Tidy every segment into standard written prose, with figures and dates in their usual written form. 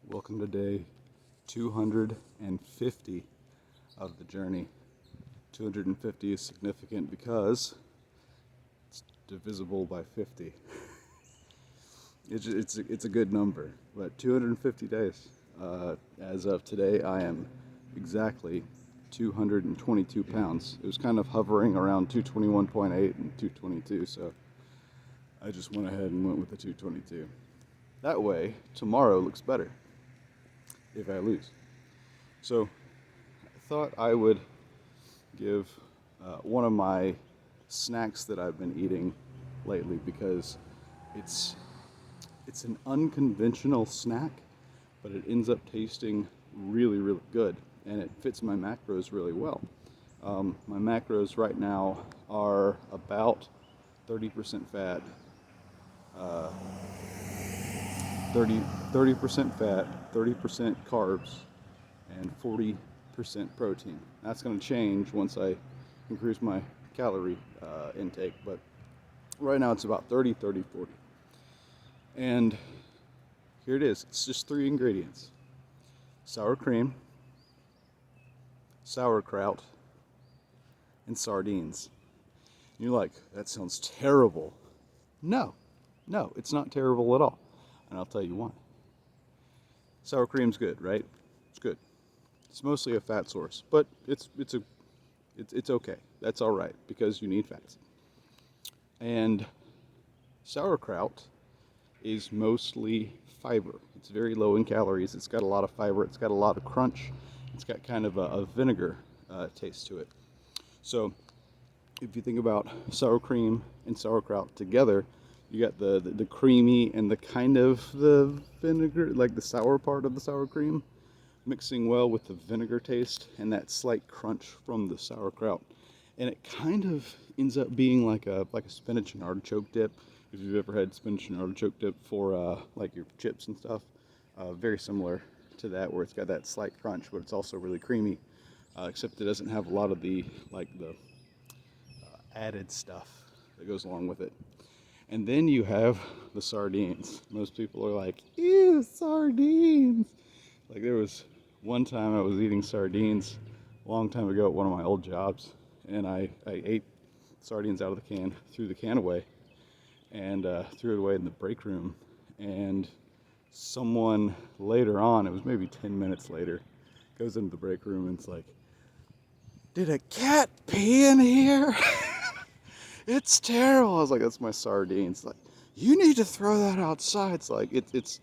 Welcome to day 250 of the journey. 250 is significant because it's divisible by 50. It's a good number, but 250 days. As of today, I am exactly 222 pounds. It was kind of hovering around 221.8 and 222, so I just went ahead and went with the 222. That way, tomorrow looks better if I lose. So I thought I would give one of my snacks that I've been eating lately, because it's an unconventional snack, but it ends up tasting really, really good, and it fits my macros really well. My macros right now are about 30% fat, uh, 30% fat, 30% carbs, and 40% protein. That's going to change once I increase my calorie intake, but right now it's about 30, 30, 40. And here it is. It's just three ingredients: sour cream, sauerkraut, and sardines. And you're like, that sounds terrible. No, it's not terrible at all. And I'll tell you why. Sour cream's good, right? It's good. It's mostly a fat source, but it's okay. That's all right, because you need fats. And sauerkraut is mostly fiber. It's very low in calories. It's got a lot of fiber. It's got a lot of crunch. It's got kind of a vinegar taste to it. So if you think about sour cream and sauerkraut together, you got the creamy and the kind of the vinegar, like the sour part of the sour cream, mixing well with the vinegar taste and that slight crunch from the sauerkraut. And it kind of ends up being like a spinach and artichoke dip. If you've ever had spinach and artichoke dip for like your chips and stuff, very similar to that, where it's got that slight crunch, but it's also really creamy, except it doesn't have a lot of the added stuff that goes along with it. And then you have the sardines. Most people are like, ew, sardines. Like, there was one time I was eating sardines a long time ago at one of my old jobs, and I ate sardines out of the can, threw the can away, and threw it away in the break room. And someone later on, it was maybe 10 minutes later, goes into the break room and it's like, did a cat pee in here? It's terrible. I was like, that's my sardines. Like, you need to throw that outside. It's like it's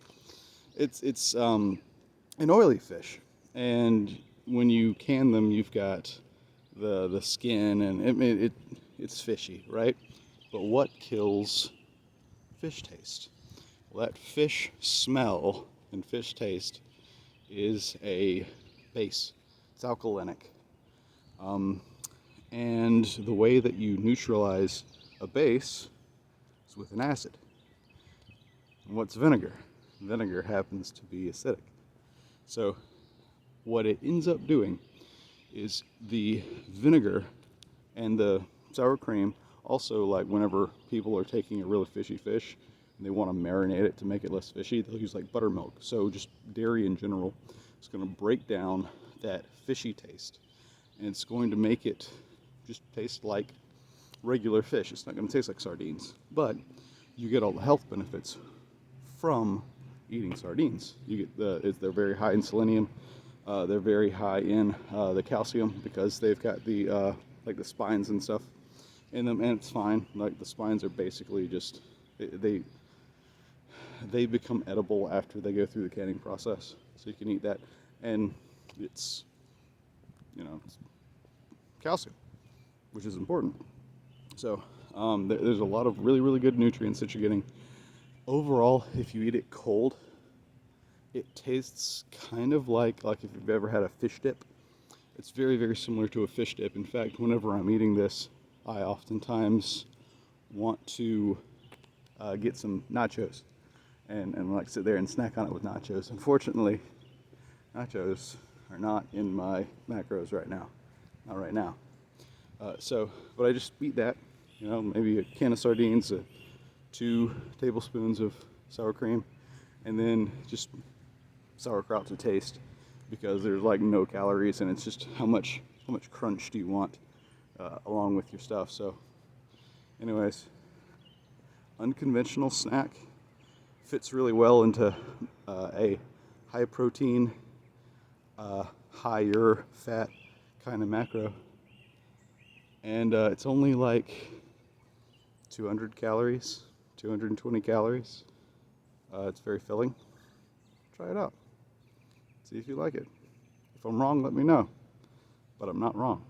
an oily fish, and when you can them, you've got the skin, and it's fishy, right? But what kills fish taste? Well, that fish smell and fish taste is a base. It's alkalinic. And the way that you neutralize a base is with an acid. And what's vinegar? Vinegar happens to be acidic. So what it ends up doing is the vinegar and the sour cream, also, like whenever people are taking a really fishy fish and they want to marinate it to make it less fishy, they'll use like buttermilk. So just dairy in general is going to break down that fishy taste, and it's going to make it just taste like regular fish. It's not going to taste like sardines, but you get all the health benefits from eating sardines. You get they're very high in selenium. They're very high in the calcium, because they've got the like the spines and stuff in them, and it's fine. Like, the spines are basically just they become edible after they go through the canning process, so you can eat that, and it's it's calcium, which is important. So there's a lot of really, really good nutrients that you're getting. Overall, if you eat it cold, it tastes kind of like if you've ever had a fish dip. It's very, very similar to a fish dip. In fact, whenever I'm eating this, I oftentimes want to get some nachos and like sit there and snack on it with nachos. Unfortunately, nachos are not in my macros right now. Not right now. But I just eat that, maybe a can of sardines, 2 tablespoons of sour cream, and then just sauerkraut to taste, because there's like no calories, and it's just how much crunch do you want along with your stuff. So anyways, unconventional snack fits really well into a high protein, higher fat kind of macro, and it's only like 200 calories, 220 calories. It's very filling. Try it out. See if you like it. If I'm wrong, let me know. But I'm not wrong.